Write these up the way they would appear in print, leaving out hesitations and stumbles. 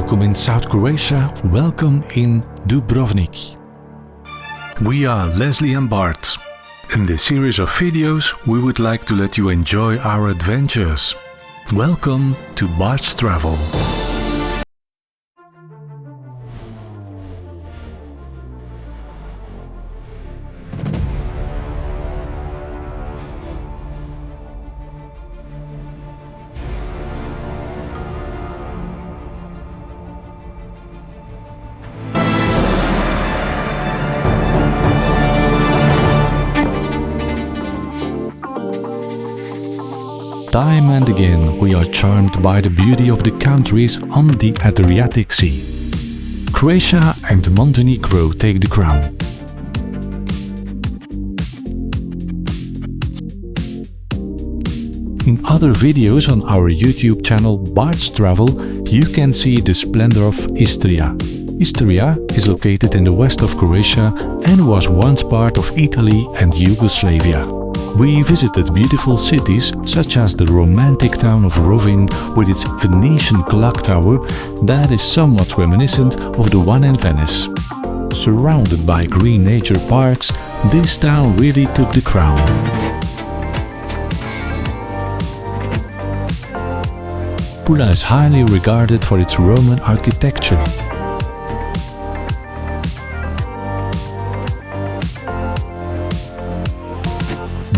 Welcome in South Croatia, welcome in Dubrovnik. We are Leslie and Bart. In this series of videos, we would like to let you enjoy our adventures. Welcome to Bart's Travel. Time and again we are charmed by the beauty of the countries on the Adriatic Sea. Croatia and Montenegro take the crown. In other videos on our YouTube channel Bart's Travel, you can see the splendor of Istria. Istria is located in the west of Croatia and was once part of Italy and Yugoslavia. We visited beautiful cities such as the romantic town of Rovinj with its Venetian clock tower that is somewhat reminiscent of the one in Venice. Surrounded by green nature parks, this town really took the crown. Pula is highly regarded for its Roman architecture.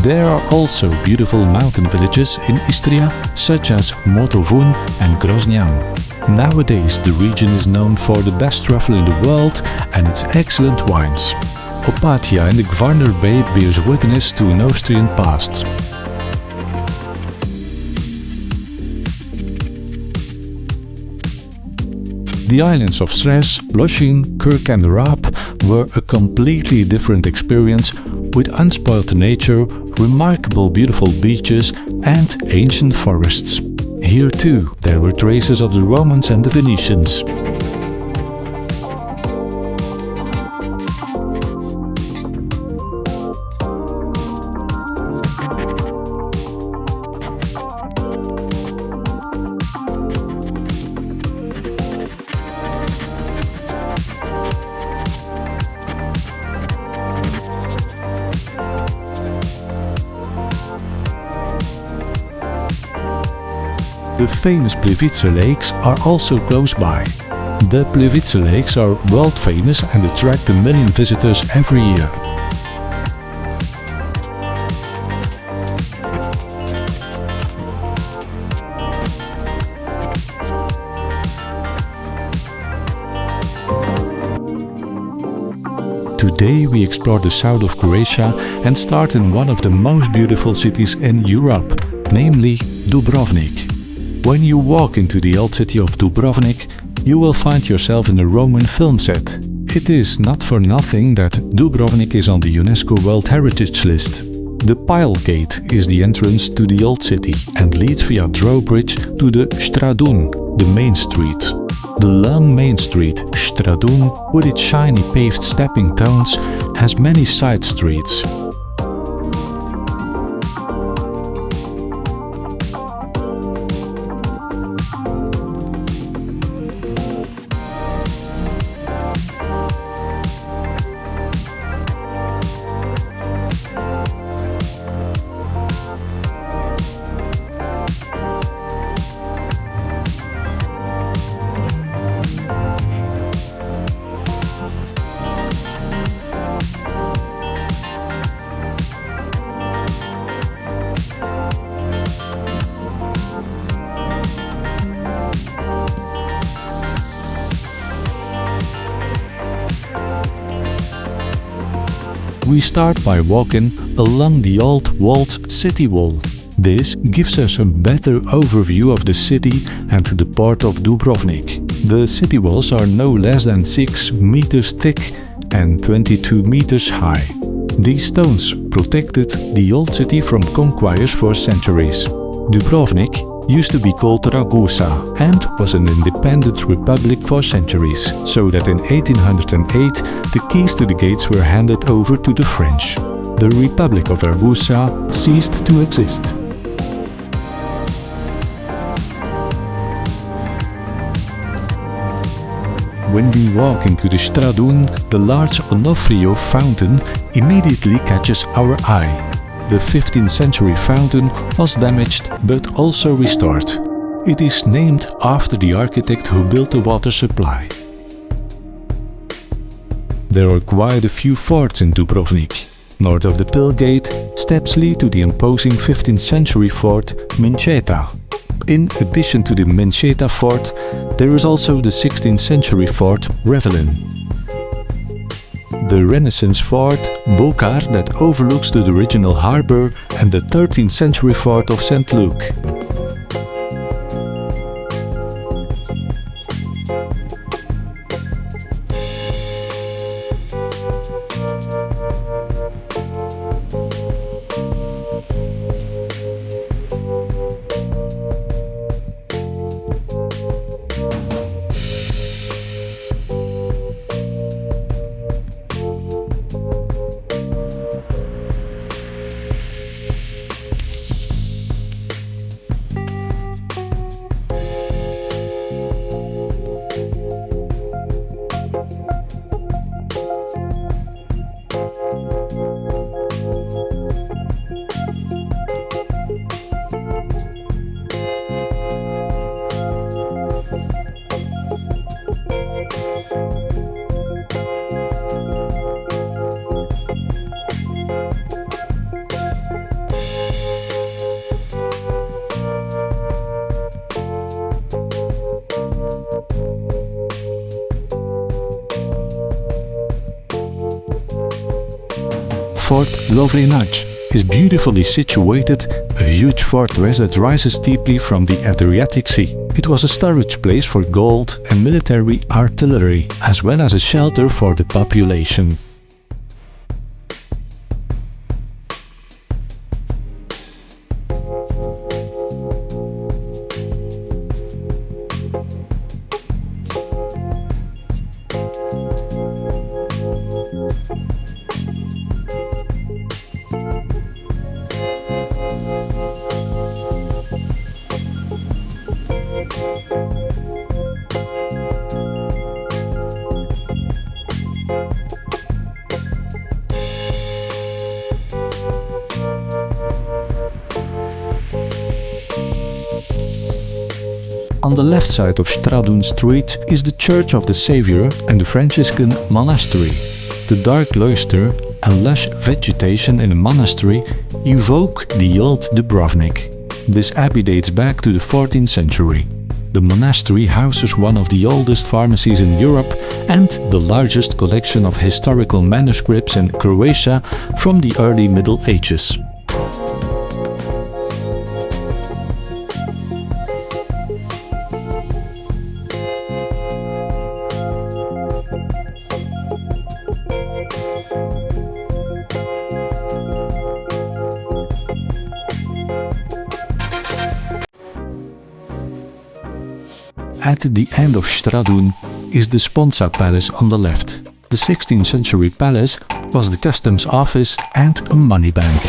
There are also beautiful mountain villages in Istria, such as Motovun and Groznjan. Nowadays the region is known for the best truffle in the world and its excellent wines. Opatia in the Gvarner Bay bears witness to an Austrian past. The islands of Sres, Lošinj, Krk and Rab were a completely different experience with unspoiled nature, remarkable beautiful beaches and ancient forests. Here too there were traces of the Romans and the Venetians. The famous Plivice lakes are also close by. The Plivice lakes are world famous and attract a million visitors every year. Today we explore the south of Croatia and start in one of the most beautiful cities in Europe, namely Dubrovnik. When you walk into the old city of Dubrovnik, you will find yourself in a Roman film set. It is not for nothing that Dubrovnik is on the UNESCO World Heritage List. The Pile Gate is the entrance to the old city and leads via drawbridge to the Stradun, the main street. The long main street, Stradun, with its shiny paved stepping stones, has many side streets. We start by walking along the old walled city wall. This gives us a better overview of the city and the port of Dubrovnik. The city walls are no less than 6 meters thick and 22 meters high. These stones protected the old city from conquerors for centuries. Dubrovnik used to be called Ragusa and was an independent republic for centuries, so that in 1808 the keys to the gates were handed over to the French. The Republic of Ragusa ceased to exist. When we walk into the Stradun, the large Onofrio fountain immediately catches our eye. The 15th century fountain was damaged but also restored. It is named after the architect who built the water supply. There are quite a few forts in Dubrovnik. North of the Pill Gate, steps lead to the imposing 15th century fort Mencheta. In addition to the Mencheta fort, there is also the 16th century fort Revelin. The Renaissance fort Bokar that overlooks the original harbour, and the 13th century fort of St. Luke. Fort Lovrenac is beautifully situated, a huge fortress that rises steeply from the Adriatic Sea. It was a storage place for gold and military artillery, as well as a shelter for the population. On the left side of Stradun Street is the Church of the Saviour and the Franciscan Monastery. The dark cloister and lush vegetation in the monastery evoke the old Dubrovnik. This abbey dates back to the 14th century. The monastery houses one of the oldest pharmacies in Europe and the largest collection of historical manuscripts in Croatia from the early Middle Ages. At the end of Stradun is the Sponza Palace on the left. The 16th century palace was the customs office and a money bank.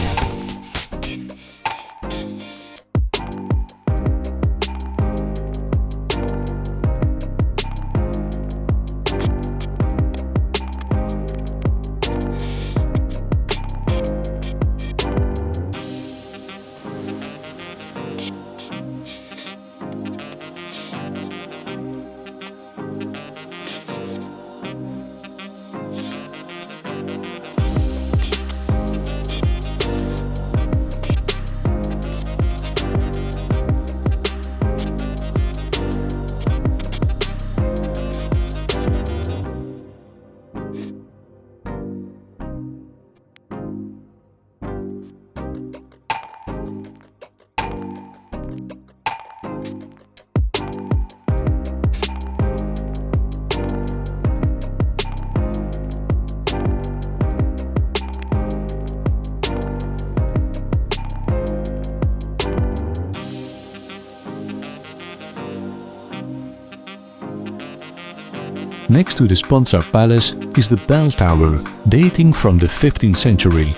Next to the Sponza Palace is the bell tower, dating from the 15th century.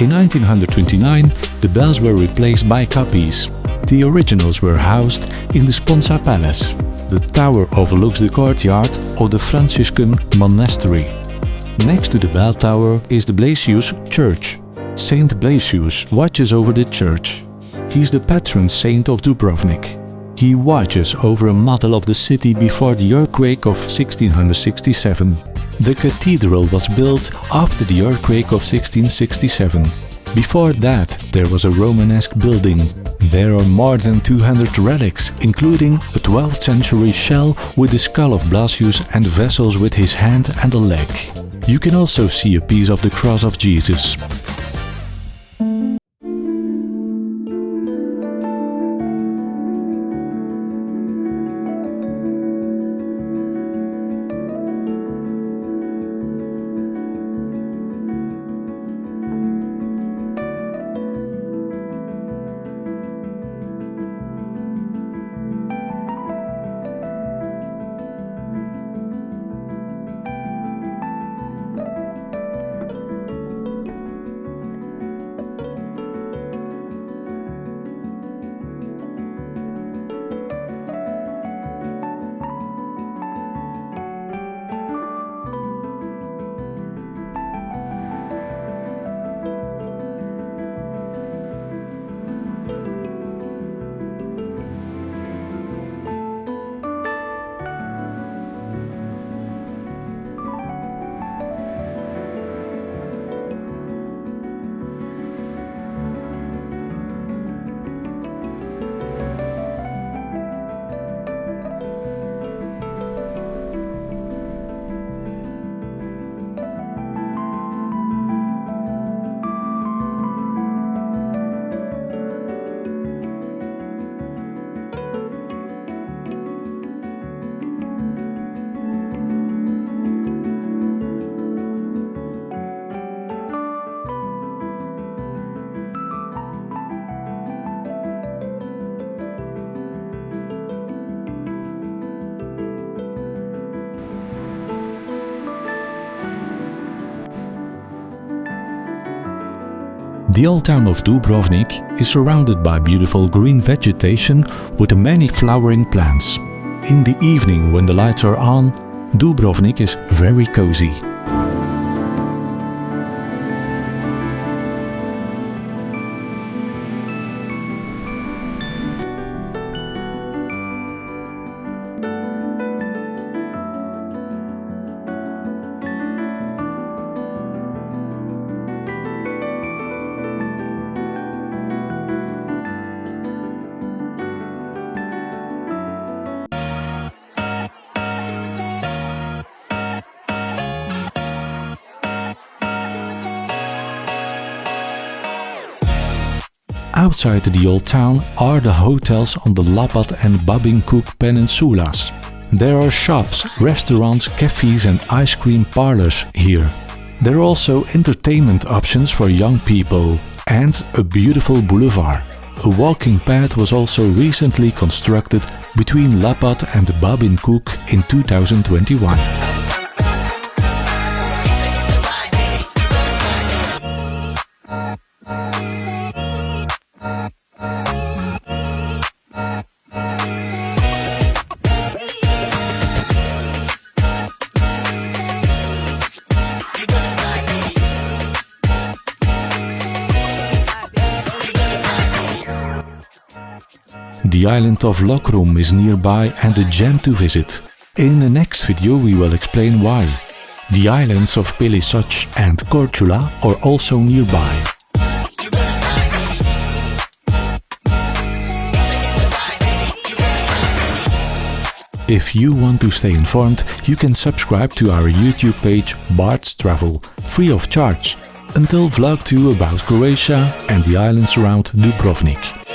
In 1929, the bells were replaced by copies. The originals were housed in the Sponza Palace. The tower overlooks the courtyard of the Franciscan Monastery. Next to the bell tower is the Blasius Church. Saint Blasius watches over the church. He is the patron saint of Dubrovnik. He watches over a model of the city before the earthquake of 1667. The cathedral was built after the earthquake of 1667. Before that, there was a Romanesque building. There are more than 200 relics, including a 12th century shell with the skull of Blasius and vessels with his hand and a leg. You can also see a piece of the cross of Jesus. The old town of Dubrovnik is surrounded by beautiful green vegetation with many flowering plants. In the evening, when the lights are on, Dubrovnik is very cozy. Outside the old town are the hotels on the Lapat and Babincook peninsulas. There are shops, restaurants, cafes and ice cream parlors here. There are also entertainment options for young people and a beautiful boulevard. A walking path was also recently constructed between Lapat and Babincook in 2021. The island of Lokrum is nearby and a gem to visit. In the next video we will explain why. The islands of Pelisoc and Korčula are also nearby. If you want to stay informed, you can subscribe to our YouTube page Bart's Travel, free of charge, until vlog 2 about Croatia and the islands around Dubrovnik.